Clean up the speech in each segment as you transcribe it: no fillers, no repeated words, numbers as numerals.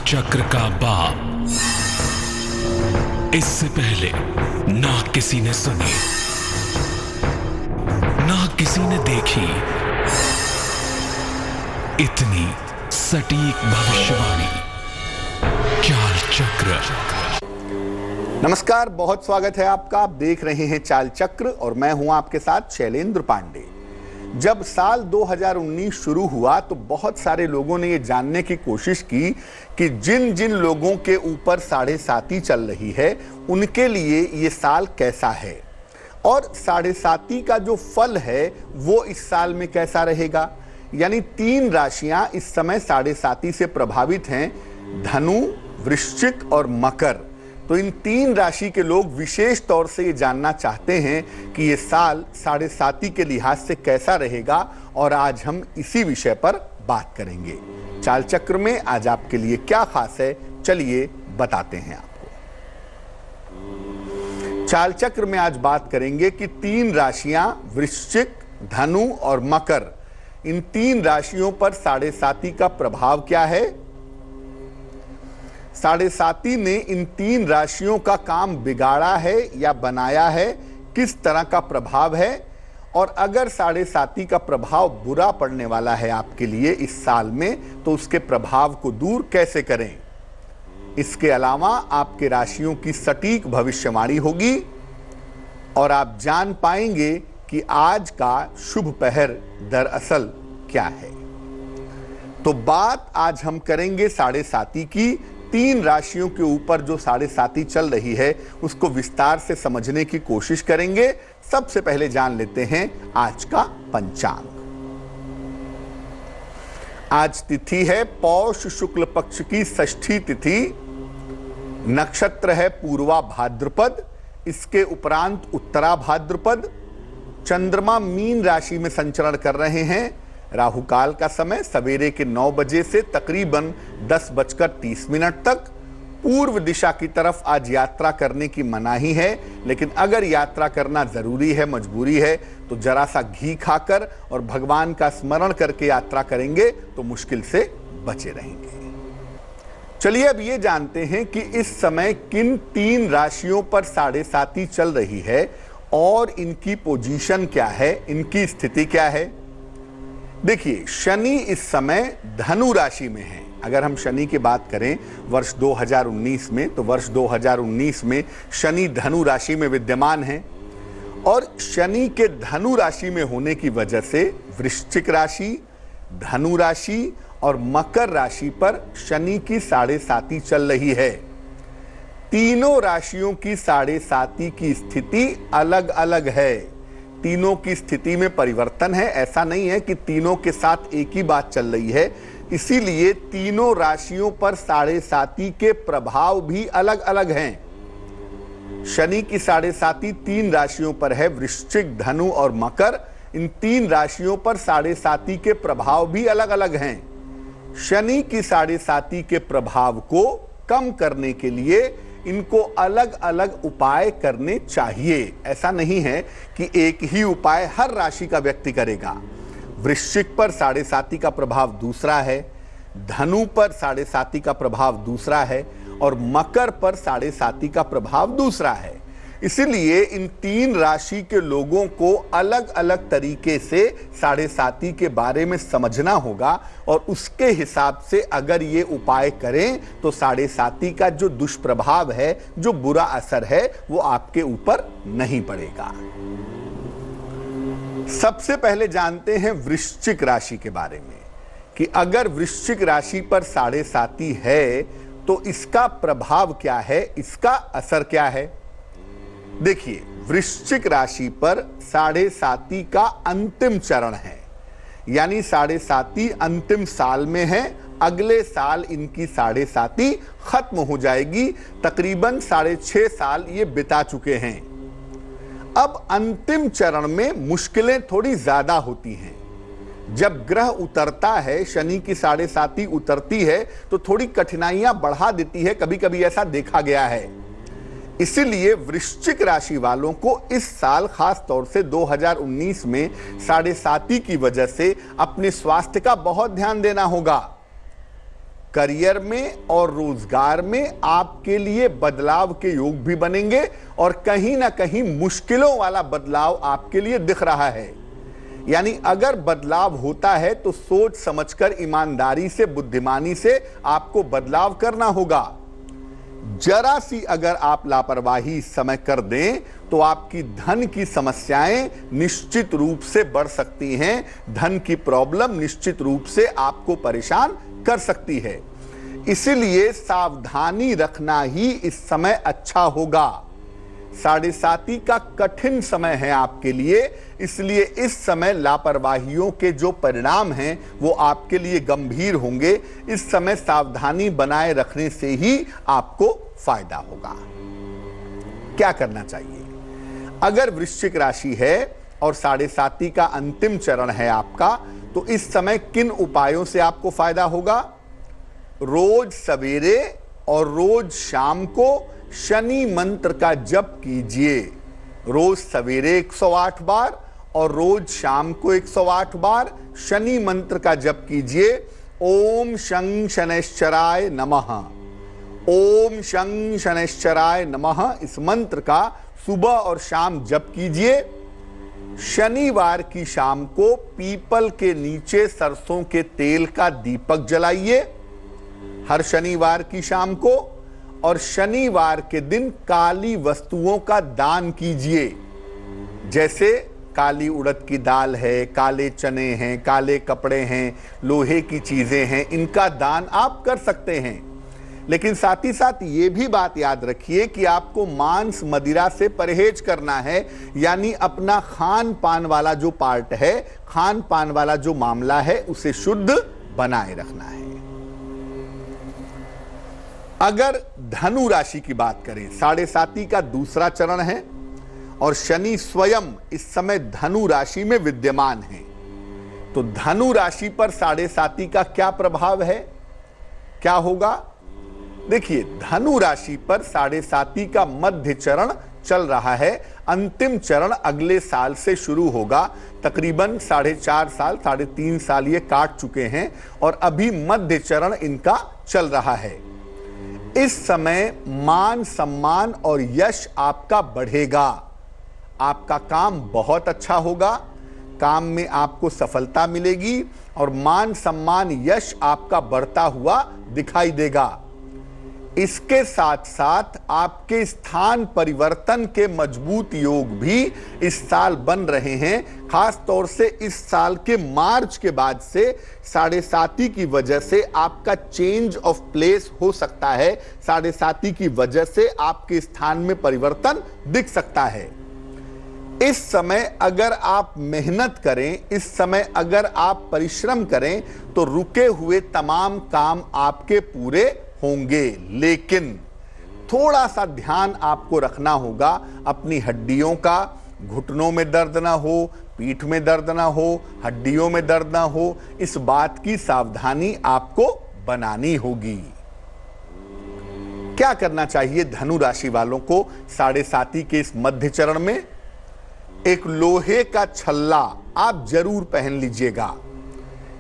चक्र का बाप। इससे पहले ना किसी ने सुनी, ना किसी ने देखी इतनी सटीक भविष्यवाणी। चाल चक्र। नमस्कार, बहुत स्वागत है आपका। आप देख रहे हैं चाल चक्र और मैं हूं आपके साथ शैलेंद्र पांडे। जब साल 2019 शुरू हुआ तो बहुत सारे लोगों ने यह जानने की कोशिश की कि जिन जिन लोगों के ऊपर 7.5 चल रही है उनके लिए ये साल कैसा है और 7.5 का जो फल है वो इस साल में कैसा रहेगा। यानी 3 राशियां इस समय 7.5 से प्रभावित हैं, धनु, वृश्चिक और मकर। तो इन 3 राशि के लोग विशेष तौर से ये जानना चाहते हैं कि ये साल 7.5 के लिहाज से कैसा रहेगा और आज हम इसी विषय पर बात करेंगे। चाल चक्र में आज आपके लिए क्या खास है, चलिए बताते हैं आपको। चाल चक्र में आज बात करेंगे कि 3 राशियां वृश्चिक, धनु और मकर, इन 3 राशियों पर 7.5 का प्रभाव क्या है। 7.5 ने इन 3 राशियों का काम बिगाड़ा है या बनाया है, किस तरह का प्रभाव है, और अगर 7.5 का प्रभाव बुरा पड़ने वाला है आपके लिए इस साल में तो उसके प्रभाव को दूर कैसे करें। इसके अलावा आपके राशियों की सटीक भविष्यवाणी होगी और आप जान पाएंगे कि आज का शुभ पहर दरअसल क्या है। तो बात आज हम करेंगे 7.5 की। 3 राशियों के ऊपर जो 7.5 चल रही है उसको विस्तार से समझने की कोशिश करेंगे। सबसे पहले जान लेते हैं आज का पंचांग। आज तिथि है पौष शुक्ल पक्ष की षष्ठी तिथि, नक्षत्र है पूर्वा भाद्रपद, इसके उपरांत उत्तरा भाद्रपद। चंद्रमा मीन राशि में संचरण कर रहे हैं। राहु काल का समय सवेरे के 9 बजे से तकरीबन 10:30 तक। पूर्व दिशा की तरफ आज यात्रा करने की मनाही है, लेकिन अगर यात्रा करना जरूरी है, मजबूरी है, तो जरा सा घी खाकर और भगवान का स्मरण करके यात्रा करेंगे तो मुश्किल से बचे रहेंगे। चलिए अब ये जानते हैं कि इस समय किन 3 राशियों पर 7.5 चल रही है और इनकी पोजीशन क्या है, इनकी स्थिति क्या है। देखिए, शनि इस समय धनु राशि में है। अगर हम शनि की बात करें वर्ष 2019 में, तो वर्ष 2019 में शनि धनु राशि में विद्यमान है और शनि के धनु राशि में होने की वजह से वृश्चिक राशि, धनु राशि और मकर राशि पर शनि की 7.5 चल रही है। तीनों राशियों की 7.5 की स्थिति अलग अलग है। तीनों की स्थिति में परिवर्तन है। ऐसा नहीं है कि तीनों के साथ एक ही बात चल रही है, इसीलिए तीनों राशियों पर 7.5 के प्रभाव भी अलग अलग हैं। शनि की 7.5 3 राशियों पर है, वृश्चिक, धनु और मकर। इन 3 राशियों पर 7.5 के प्रभाव भी अलग अलग हैं। शनि की 7.5 के प्रभाव को कम करने के लिए इनको अलग अलग उपाय करने चाहिए। ऐसा नहीं है कि एक ही उपाय हर राशि का व्यक्ति करेगा। वृश्चिक पर 7.5 का प्रभाव दूसरा है, धनु पर 7.5 का प्रभाव दूसरा है और मकर पर 7.5 का प्रभाव दूसरा है। इसीलिए इन 3 राशि के लोगों को अलग अलग तरीके से 7.5 के बारे में समझना होगा और उसके हिसाब से अगर ये उपाय करें तो 7.5 का जो दुष्प्रभाव है, जो बुरा असर है, वो आपके ऊपर नहीं पड़ेगा। सबसे पहले जानते हैं वृश्चिक राशि के बारे में कि अगर वृश्चिक राशि पर 7.5 है तो इसका प्रभाव क्या है, इसका असर क्या है। देखिए, वृश्चिक राशि पर 7.5 का अंतिम चरण है, यानी 7.5 अंतिम साल में है। अगले साल इनकी 7.5 खत्म हो जाएगी। तकरीबन 6.5 साल ये बिता चुके हैं। अब अंतिम चरण में मुश्किलें थोड़ी ज्यादा होती हैं। जब ग्रह उतरता है, शनि की 7.5 उतरती है तो थोड़ी कठिनाइयां बढ़ा देती है, कभी कभी ऐसा देखा गया है। इसीलिए वृश्चिक राशि वालों को इस साल खास तौर से 2019 में 7.5 की वजह से अपने स्वास्थ्य का बहुत ध्यान देना होगा। करियर में और रोजगार में आपके लिए बदलाव के योग भी बनेंगे और कहीं ना कहीं मुश्किलों वाला बदलाव आपके लिए दिख रहा है। यानी अगर बदलाव होता है तो सोच समझकर, ईमानदारी से, बुद्धिमानी से आपको बदलाव करना होगा। जरा सी अगर आप लापरवाही इस समय कर दें तो आपकी धन की समस्याएं निश्चित रूप से बढ़ सकती हैं। धन की प्रॉब्लम निश्चित रूप से आपको परेशान कर सकती है। इसलिए सावधानी रखना ही इस समय अच्छा होगा। 7.5 का कठिन समय है आपके लिए, इसलिए इस समय लापरवाहियों के जो परिणाम हैं वो आपके लिए गंभीर होंगे। इस समय सावधानी बनाए रखने से ही आपको फायदा होगा। क्या करना चाहिए? अगर वृश्चिक राशि है और 7.5 का अंतिम चरण है आपका, तो इस समय किन उपायों से आपको फायदा होगा? रोज सवेरे और रोज शाम को शनि मंत्र का जप कीजिए। रोज सवेरे 108 बार और रोज शाम को 108 बार शनि मंत्र का जप कीजिए। ओम शं शनैश्चराय नमः, ओम शं शनैश्चराय नमः, इस मंत्र का सुबह और शाम जप कीजिए। शनिवार की शाम को पीपल के नीचे सरसों के तेल का दीपक जलाइए हर शनिवार की शाम को, और शनिवार के दिन काली वस्तुओं का दान कीजिए। जैसे काली उड़द की दाल है, काले चने हैं, काले कपड़े हैं, लोहे की चीजें हैं, इनका दान आप कर सकते हैं। लेकिन साथ ही साथ ये भी बात याद रखिए कि आपको मांस मदिरा से परहेज करना है। यानी अपना खान पान वाला जो पार्ट है, खान पान वाला जो मामला है, उसे शुद्ध बनाए रखना है। अगर धनु राशि की बात करें, 7.5 का दूसरा चरण है और शनि स्वयं इस समय धनु राशि में विद्यमान है, तो धनु राशि पर 7.5 का क्या प्रभाव है, क्या होगा? देखिए, धनु राशि पर 7.5 का मध्य चरण चल रहा है। अंतिम चरण अगले साल से शुरू होगा। तकरीबन 4.5 साल, 3.5 साल ये काट चुके हैं और अभी मध्य चरण इनका चल रहा है। इस समय मान सम्मान और यश आपका बढ़ेगा। आपका काम बहुत अच्छा होगा, काम में आपको सफलता मिलेगी और मान सम्मान यश आपका बढ़ता हुआ दिखाई देगा। इसके साथ साथ आपके स्थान परिवर्तन के मजबूत योग भी इस साल बन रहे हैं। खास तौर से इस साल के मार्च के बाद से 7.5 की वजह से आपका चेंज ऑफ प्लेस हो सकता है। 7.5 की वजह से आपके स्थान में परिवर्तन दिख सकता है। इस समय अगर आप मेहनत करें, इस समय अगर आप परिश्रम करें, तो रुके हुए तमाम काम आपके पूरे होंगे। लेकिन थोड़ा सा ध्यान आपको रखना होगा, अपनी हड्डियों का, घुटनों में दर्द ना हो, पीठ में दर्द ना हो, हड्डियों में दर्द ना हो, इस बात की सावधानी आपको बनानी होगी। क्या करना चाहिए धनु राशि वालों को 7.5 के इस मध्य चरण में? एक लोहे का छल्ला आप जरूर पहन लीजिएगा।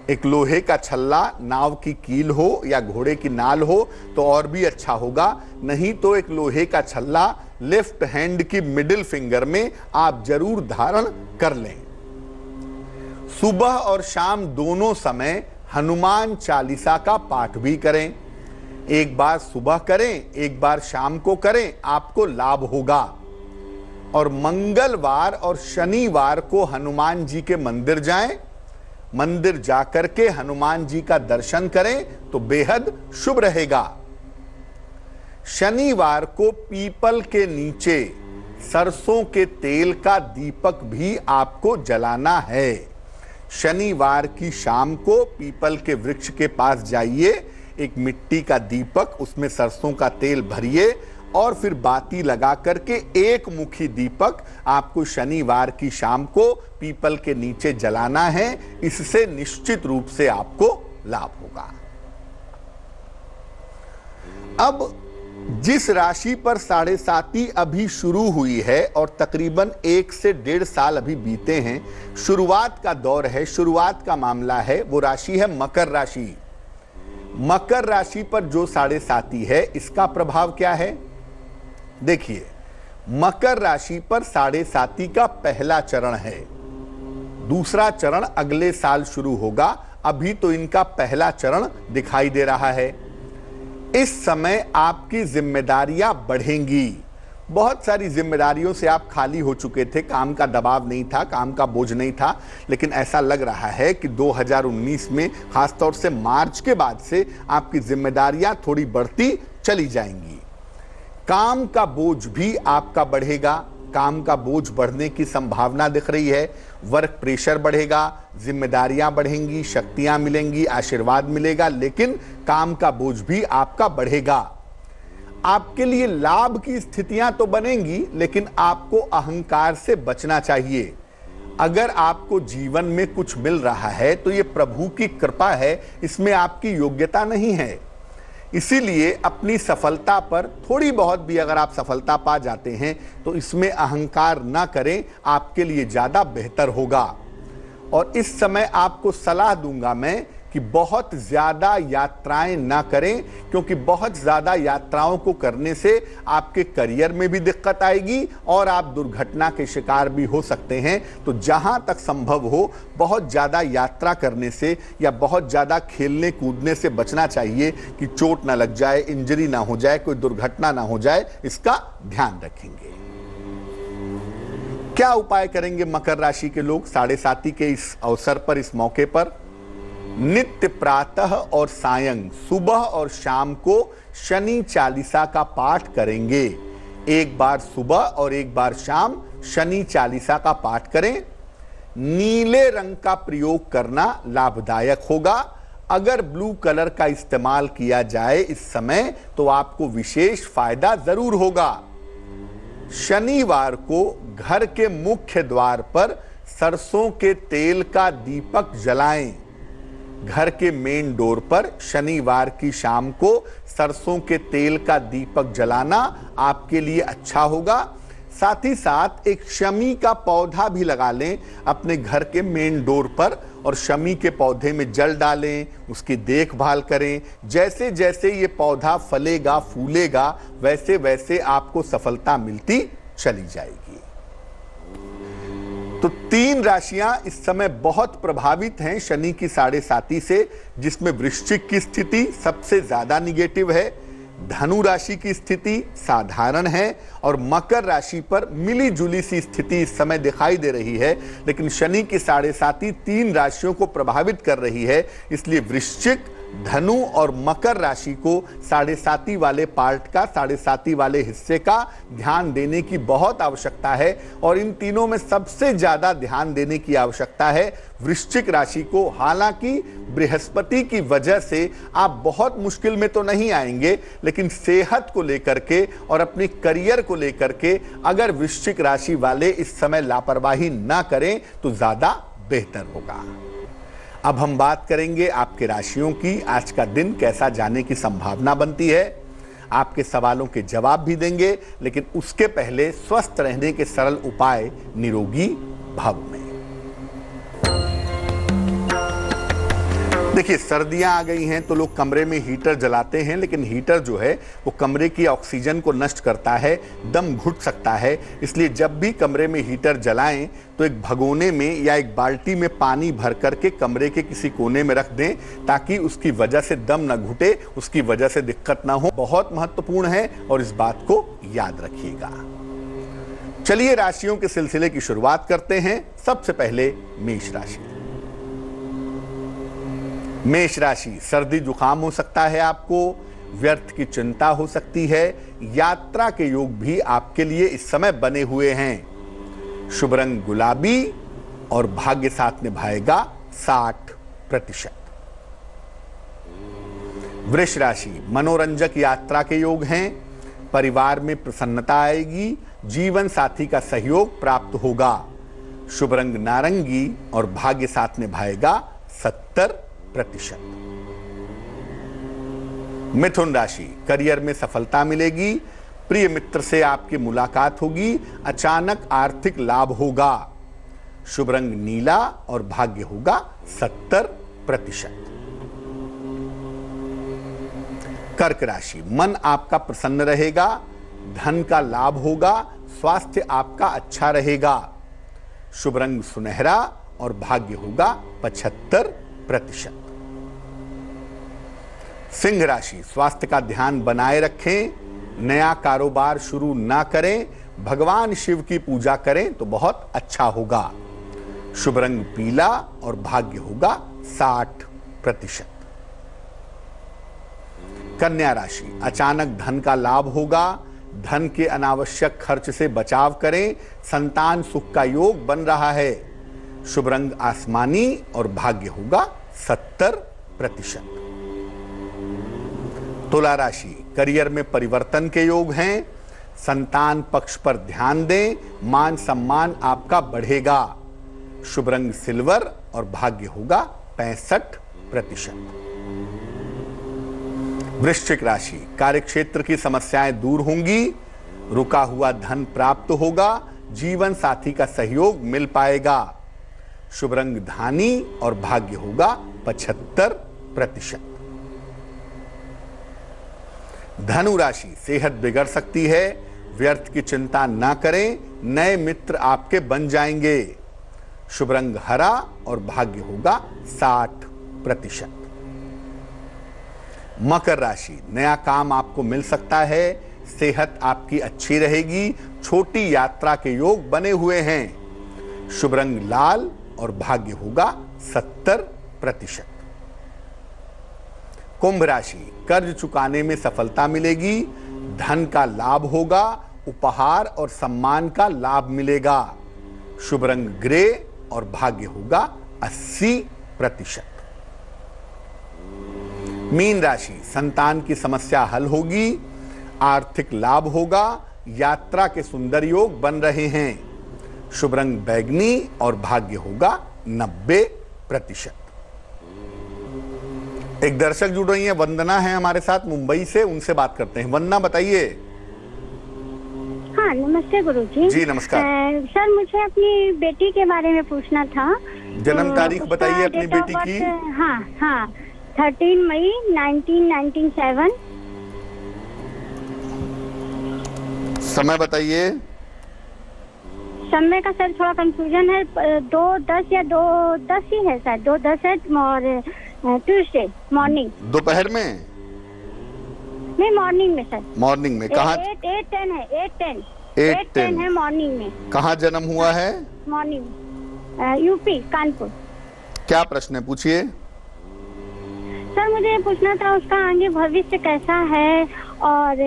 एक लोहे का छल्ला, नाव की कील हो या घोड़े की नाल हो तो और भी अच्छा होगा। नहीं तो एक लोहे का छल्ला लेफ्ट हैंड की मिडिल फिंगर में आप जरूर धारण कर लें। सुबह और शाम दोनों समय हनुमान चालीसा का पाठ भी करें। एक बार सुबह करें, एक बार शाम को करें, आपको लाभ होगा। और मंगलवार और शनिवार को हनुमान जी के मंदिर जाएं। मंदिर जाकर के हनुमान जी का दर्शन करें तो बेहद शुभ रहेगा। शनिवार को पीपल के नीचे सरसों के तेल का दीपक भी आपको जलाना है। शनिवार की शाम को पीपल के वृक्ष के पास जाइए, एक मिट्टी का दीपक, उसमें सरसों का तेल भरिए और फिर बाती लगा करके एक मुखी दीपक आपको शनिवार की शाम को पीपल के नीचे जलाना है। इससे निश्चित रूप से आपको लाभ होगा। अब जिस राशि पर 7.5 अभी शुरू हुई है और तकरीबन 1 से 1.5 साल अभी बीते हैं, शुरुआत का दौर है, शुरुआत का मामला है, वो राशि है मकर राशि। मकर राशि पर जो 7.5 है इसका प्रभाव क्या है? देखिए, मकर राशि पर 7.5 का पहला चरण है, दूसरा चरण अगले साल शुरू होगा। अभी तो इनका पहला चरण दिखाई दे रहा है। इस समय आपकी जिम्मेदारियां बढ़ेंगी। बहुत सारी जिम्मेदारियों से आप खाली हो चुके थे, काम का दबाव नहीं था, काम का बोझ नहीं था, लेकिन ऐसा लग रहा है कि 2019 में खासतौर से मार्च के बाद से आपकी जिम्मेदारियां थोड़ी बढ़ती चली जाएंगी। काम का बोझ भी आपका बढ़ेगा, काम का बोझ बढ़ने की संभावना दिख रही है। वर्क प्रेशर बढ़ेगा, जिम्मेदारियां बढ़ेंगी, शक्तियां मिलेंगी, आशीर्वाद मिलेगा, लेकिन काम का बोझ भी आपका बढ़ेगा। आपके लिए लाभ की स्थितियां तो बनेंगी, लेकिन आपको अहंकार से बचना चाहिए। अगर आपको जीवन में कुछ मिल रहा है तो यह प्रभु की कृपा है, इसमें आपकी योग्यता नहीं है। इसीलिए अपनी सफलता पर थोड़ी बहुत भी अगर आप सफलता पा जाते हैं तो इसमें अहंकार ना करें, आपके लिए ज्यादा बेहतर होगा। और इस समय आपको सलाह दूंगा मैं कि बहुत ज्यादा यात्राएं ना करें, क्योंकि बहुत ज्यादा यात्राओं को करने से आपके करियर में भी दिक्कत आएगी और आप दुर्घटना के शिकार भी हो सकते हैं। तो जहां तक संभव हो बहुत ज्यादा यात्रा करने से या बहुत ज्यादा खेलने कूदने से बचना चाहिए कि चोट ना लग जाए, इंजरी ना हो जाए, कोई दुर्घटना ना हो जाए, इसका ध्यान रखेंगे। क्या उपाय करेंगे मकर राशि के लोग 7.5 के इस अवसर पर, इस मौके पर? नित्य प्रातः और सायं, सुबह और शाम को शनि चालीसा का पाठ करेंगे। एक बार सुबह और एक बार शाम शनि चालीसा का पाठ करें। नीले रंग का प्रयोग करना लाभदायक होगा। अगर ब्लू कलर का इस्तेमाल किया जाए इस समय तो आपको विशेष फायदा जरूर होगा। शनिवार को घर के मुख्य द्वार पर सरसों के तेल का दीपक जलाएं। घर के मेन डोर पर शनिवार की शाम को सरसों के तेल का दीपक जलाना आपके लिए अच्छा होगा। साथ ही साथ एक शमी का पौधा भी लगा लें अपने घर के मेन डोर पर और शमी के पौधे में जल डालें, उसकी देखभाल करें। जैसे जैसे ये पौधा फलेगा फूलेगा वैसे वैसे आपको सफलता मिलती चली जाएगी। तो 3 राशियां इस समय बहुत प्रभावित हैं शनि की 7.5 से, जिसमें वृश्चिक की स्थिति सबसे ज्यादा निगेटिव है, धनु राशि की स्थिति साधारण है और मकर राशि पर मिली जुली सी स्थिति इस समय दिखाई दे रही है। लेकिन शनि की 7.5 3 राशियों को प्रभावित कर रही है, इसलिए वृश्चिक, धनु और मकर राशि को 7.5 वाले पार्ट का, 7.5 वाले हिस्से का ध्यान देने की बहुत आवश्यकता है। और इन तीनों में सबसे ज्यादा ध्यान देने की आवश्यकता है वृश्चिक राशि को। हालांकि बृहस्पति की वजह से आप बहुत मुश्किल में तो नहीं आएंगे, लेकिन सेहत को लेकर के और अपने करियर को लेकर के अगर वृश्चिक राशि वाले इस समय लापरवाही ना करें तो ज्यादा बेहतर होगा। अब हम बात करेंगे आपके राशियों की। आज का दिन कैसा जाने की संभावना बनती है, आपके सवालों के जवाब भी देंगे, लेकिन उसके पहले स्वस्थ रहने के सरल उपाय निरोगी भव में। देखिए, सर्दियां आ गई हैं तो लोग कमरे में हीटर जलाते हैं, लेकिन हीटर जो है वो कमरे की ऑक्सीजन को नष्ट करता है, दम घुट सकता है। इसलिए जब भी कमरे में हीटर जलाएं तो एक भगोने में या एक बाल्टी में पानी भर करके कमरे के किसी कोने में रख दें, ताकि उसकी वजह से दम न घुटे, उसकी वजह से दिक्कत ना हो। बहुत महत्वपूर्ण है और इस बात को याद रखिएगा। चलिए राशियों के सिलसिले की शुरुआत करते हैं। सबसे पहले मेष राशि। मेष राशि, सर्दी जुकाम हो सकता है, आपको व्यर्थ की चिंता हो सकती है, यात्रा के योग भी आपके लिए इस समय बने हुए हैं। शुभ रंग गुलाबी और भाग्य साथ निभाएगा 60%। वृष राशि, मनोरंजक यात्रा के योग हैं, परिवार में प्रसन्नता आएगी, जीवन साथी का सहयोग प्राप्त होगा। शुभ रंग नारंगी और भाग्य साथ निभाएगा 70%। मिथुन राशि, करियर में सफलता मिलेगी, प्रिय मित्र से आपकी मुलाकात होगी, अचानक आर्थिक लाभ होगा। शुभ रंग नीला और भाग्य होगा 70%। कर्क राशि, मन आपका प्रसन्न रहेगा, धन का लाभ होगा, स्वास्थ्य आपका अच्छा रहेगा। शुभ रंग सुनहरा और भाग्य होगा 75%। सिंह राशि, स्वास्थ्य का ध्यान बनाए रखें, नया कारोबार शुरू ना करें, भगवान शिव की पूजा करें तो बहुत अच्छा होगा। शुभ रंग पीला और भाग्य होगा 60%। कन्या राशि, अचानक धन का लाभ होगा, धन के अनावश्यक खर्च से बचाव करें, संतान सुख का योग बन रहा है। शुभ रंग आसमानी और भाग्य होगा 70%। तुला राशि, करियर में परिवर्तन के योग हैं, संतान पक्ष पर ध्यान दें, मान सम्मान आपका बढ़ेगा। शुभ रंग सिल्वर और भाग्य होगा 65%। वृश्चिक राशि, कार्यक्षेत्र की समस्याएं दूर होंगी, रुका हुआ धन प्राप्त होगा, जीवन साथी का सहयोग मिल पाएगा। शुभ रंग धानी और भाग्य होगा 75%। धनु राशि, सेहत बिगड़ सकती है, व्यर्थ की चिंता ना करें, नए मित्र आपके बन जाएंगे। शुभ रंग हरा और भाग्य होगा 60%। मकर राशि, नया काम आपको मिल सकता है, सेहत आपकी अच्छी रहेगी, छोटी यात्रा के योग बने हुए हैं। शुभ रंग लाल और भाग्य होगा 70%। कुंभ राशि, कर्ज चुकाने में सफलता मिलेगी, धन का लाभ होगा, उपहार और सम्मान का लाभ मिलेगा। शुभ रंग ग्रे और भाग्य होगा 80%। मीन राशि, संतान की समस्या हल होगी, आर्थिक लाभ होगा, यात्रा के सुंदर योग बन रहे हैं। शुभ रंग बैगनी और भाग्य होगा 90%। एक दर्शक जुड़ रही हैं, वंदना है हमारे साथ मुंबई से, उनसे बात करते हैं। वंदना बताइए। हाँ नमस्ते गुरुजी। जी नमस्कार। सर मुझे अपनी बेटी के बारे में पूछना था। जन्म तारीख बताइए अपनी बेटी की। हाँ हाँ 13 मई 1997। समय बताइए। समय का सर थोड़ा कंफ्यूजन है, 2:10 या 2:10 ही है सर, 2:10 है और ट्यूसडे मॉर्निंग। दोपहर में? नहीं मॉर्निंग में सर। मॉर्निंग में कहाँ? 8:10 है, 8:10 है मॉर्निंग में। कहाँ जन्म हुआ है? Morning UP Kanpur. क्या प्रश्न है, पूछिए। सर मुझे ये पूछना था उसका आगे भविष्य कैसा है और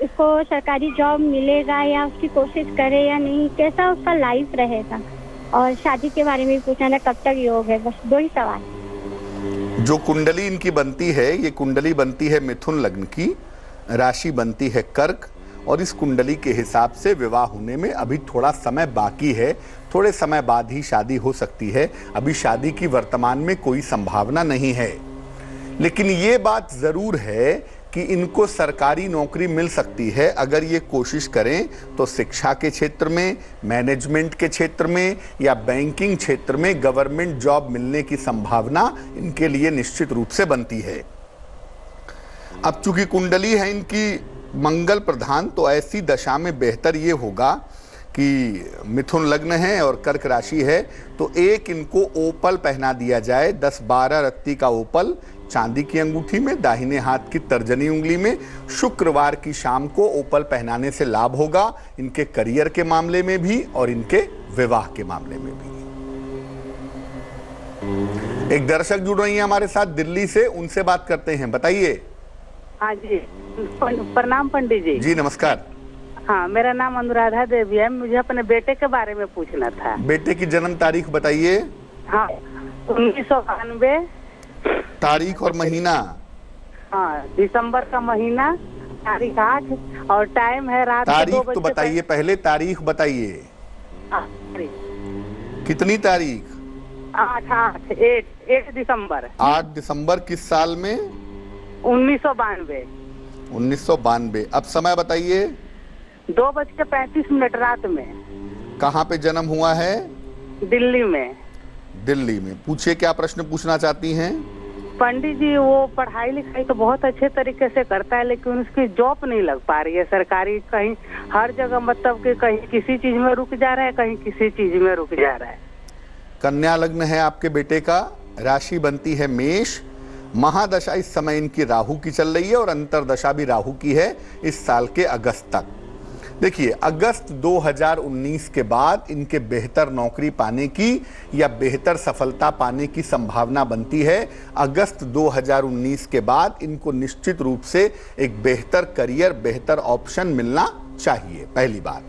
इसको सरकारी जॉब मिलेगा या उसकी कोशिश करे या नहीं, कैसा उसका लाइफ रहेगा, और शादी के बारे में पूछना था, कब तक योग है, बस 2 ही सवाल। जो कुंडली इनकी बनती है, ये कुंडली बनती है मिथुन लग्न की, राशि बनती है कर्क, और इस कुंडली के हिसाब से विवाह होने में अभी थोड़ा समय बाकी है, थोड़े समय बाद ही शादी हो सकती है। अभी शादी की वर्तमान में कोई संभावना नहीं है, लेकिन ये बात जरूर है कि इनको सरकारी नौकरी मिल सकती है अगर ये कोशिश करें तो। शिक्षा के क्षेत्र में, मैनेजमेंट के क्षेत्र में या बैंकिंग क्षेत्र में गवर्नमेंट जॉब मिलने की संभावना इनके लिए निश्चित रूप से बनती है। अब चूंकि कुंडली है इनकी मंगल प्रधान, तो ऐसी दशा में बेहतर ये होगा कि मिथुन लग्न है और कर्क राशि है, तो एक इनको ओपल पहना दिया जाए, 10-12 रत्ती का ओपल चांदी की अंगूठी में, दाहिने हाथ की तर्जनी उंगली में। शुक्रवार की शाम को ओपल पहनाने से लाभ होगा, इनके करियर के मामले में भी और इनके विवाह के मामले में भी। एक दर्शक जुड़ रही हैं हमारे साथ दिल्ली से, उनसे बात करते हैं। बताइए। हाँ जी, प्रणाम पंडित जी। जी नमस्कार। हाँ, मेरा नाम अनुराधा देवी है, मुझे अपने बेटे के बारे में पूछना था। बेटे की जन्म तारीख बताइए। हाँ 1992। तारीख और महीना? हाँ दिसंबर का महीना, तारीख 8 और टाइम है रात के 2 तारीख बजे। तो बताइए, पहले तारीख बताइए। कितनी तारीख? 8 दिसंबर। 8 दिसंबर किस साल में? 1992। 1992। अब समय बताइए। 2:35 रात में। कहाँ पे जन्म हुआ है? दिल्ली में। दिल्ली में। पूछिए क्या प्रश्न पूछना चाहती हैं। पंडित जी वो पढ़ाई लिखाई तो बहुत अच्छे तरीके से करता है, लेकिन उसकी जॉब नहीं लग पा रही है सरकारी। कहीं हर जगह मतलब कि कहीं किसी चीज में रुक जा रहा है, कहीं किसी चीज में रुक जा रहा है। कन्या लग्न है आपके बेटे का, राशि बनती है मेष, महादशा इस समय इनकी राहु की चल रही है और अंतरदशा भी राहु की है इस साल के अगस्त तक। देखिए, अगस्त 2019 के बाद इनके बेहतर नौकरी पाने की या बेहतर सफलता पाने की संभावना बनती है। अगस्त 2019 के बाद इनको निश्चित रूप से एक बेहतर करियर, बेहतर ऑप्शन मिलना चाहिए, पहली बात।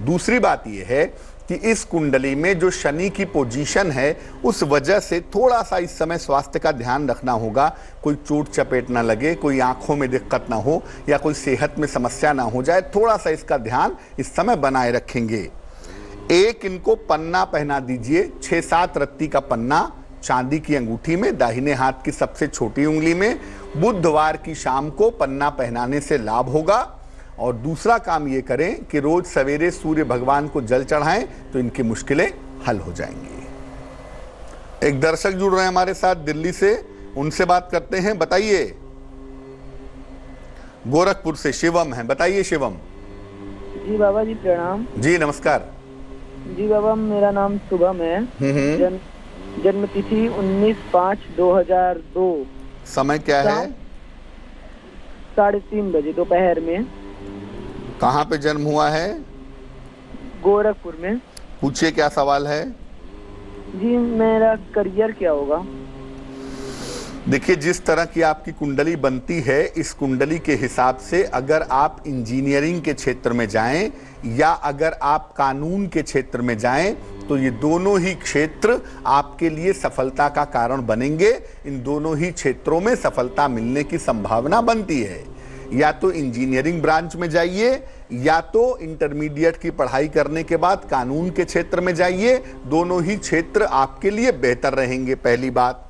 दूसरी बात यह है कि इस कुंडली में जो शनि की पोजीशन है, उस वजह से थोड़ा सा इस समय स्वास्थ्य का ध्यान रखना होगा। कोई चोट चपेट ना लगे, कोई आंखों में दिक्कत ना हो या कोई सेहत में समस्या ना हो जाए, थोड़ा सा इसका ध्यान इस समय बनाए रखेंगे। एक इनको पन्ना पहना दीजिए, 6-7 रत्ती का पन्ना चांदी की अंगूठी में, दाहिने हाथ की सबसे छोटी उंगली में। बुधवार की शाम को पन्ना पहनाने से लाभ होगा। और दूसरा काम ये करें कि रोज सवेरे सूर्य भगवान को जल चढ़ाएं, तो इनकी मुश्किलें हल हो जाएंगी। एक दर्शक जुड़ रहे हैं हमारे साथ दिल्ली से, उनसे बात करते हैं। बताइए। गोरखपुर से शिवम है, बताइए शिवम। जी बाबा जी प्रणाम। जी नमस्कार। जी बाबा, मेरा नाम शुभम है। जन्म तिथि 19/5/2002। समय क्या है? 3:30 बजे दोपहर में। कहाँ पे जन्म हुआ है? गोरखपुर में। पूछिए क्या सवाल है? जी मेरा करियर क्या होगा? देखिए, जिस तरह की आपकी कुंडली बनती है, इस कुंडली के हिसाब से अगर आप इंजीनियरिंग के क्षेत्र में जाएं या अगर आप कानून के क्षेत्र में जाएं, तो ये दोनों ही क्षेत्र आपके लिए सफलता का कारण बनेंगे। इन दोनों ही क्षेत्रों में सफलता मिलने की संभावना बनती है। या तो इंजीनियरिंग ब्रांच में जाइए या तो इंटरमीडिएट की पढ़ाई करने के बाद कानून के क्षेत्र में जाइए। दोनों ही क्षेत्र आपके लिए बेहतर रहेंगे, पहली बात।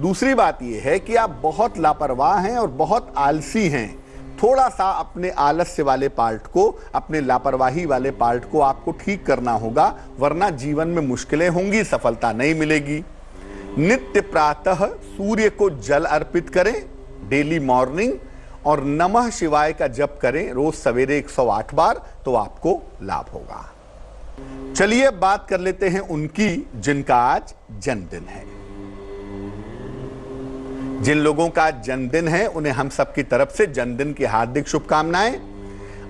दूसरी बात यह है कि आप बहुत लापरवाह हैं और बहुत आलसी हैं। थोड़ा सा अपने आलस्य वाले पार्ट को, अपने लापरवाही वाले पार्ट को आपको ठीक करना होगा, वरना जीवन में मुश्किलें होंगी, सफलता नहीं मिलेगी। नित्य प्रातः सूर्य को जल अर्पित करें, डेली मॉर्निंग, और नमः शिवाय का जप करें रोज सवेरे 108 बार, तो आपको लाभ होगा। चलिए अब बात कर लेते हैं उनकी जिनका आज जन्मदिन है। जिन लोगों का आज जन्मदिन है उन्हें हम सबकी तरफ से जन्मदिन की हार्दिक शुभकामनाएं।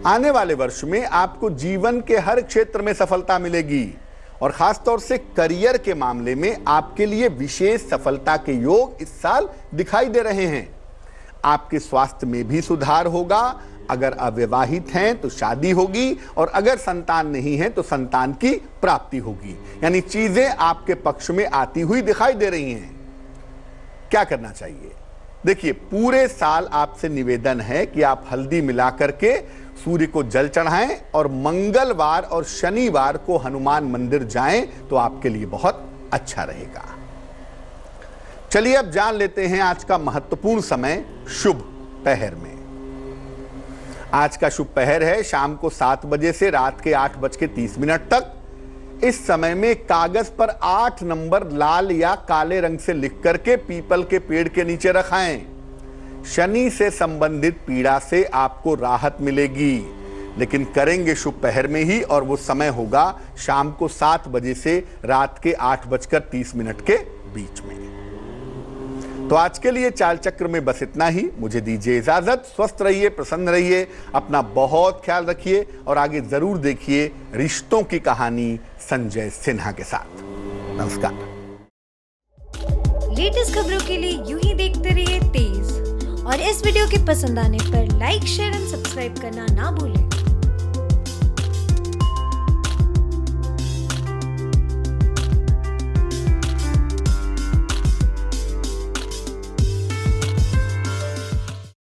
आने वाले वर्ष में आपको जीवन के हर क्षेत्र में सफलता मिलेगी और खासतौर से करियर के मामले में आपके लिए विशेष सफलता के योग इस साल दिखाई दे रहे हैं। आपके स्वास्थ्य में भी सुधार होगा। अगर अविवाहित हैं तो शादी होगी और अगर संतान नहीं है तो संतान की प्राप्ति होगी। यानी चीजें आपके पक्ष में आती हुई दिखाई दे रही हैं। क्या करना चाहिए? देखिए, पूरे साल आपसे निवेदन है कि आप हल्दी मिलाकर के सूर्य को जल चढ़ाएं और मंगलवार और शनिवार को हनुमान मंदिर जाएं, तो आपके लिए बहुत अच्छा रहेगा। चलिए अब जान लेते हैं आज का महत्वपूर्ण समय शुभ पहर में। आज का शुभ पहर है शाम को 7 बजे से रात के 8:30 तक। इस समय में कागज पर 8 नंबर लाल या काले रंग से लिख करके पीपल के पेड़ के नीचे रखाएं। शनि से संबंधित पीड़ा से आपको राहत मिलेगी, लेकिन करेंगे शुभ पहर में ही, और वो समय होगा शाम को 7 बजे से रात के 8:30 के बीच में। तो आज के लिए चाल चक्र में बस इतना ही। मुझे दीजिए इजाजत। स्वस्थ रहिए, प्रसन्न रहिए, अपना बहुत ख्याल रखिए और आगे जरूर देखिए रिश्तों की कहानी संजय सिन्हा के साथ। नमस्कार। लेटेस्ट खबरों के लिए यूं ही देखते रहिए तेज, और इस वीडियो के पसंद आने पर लाइक, शेयर एंड सब्सक्राइब करना ना भूलें।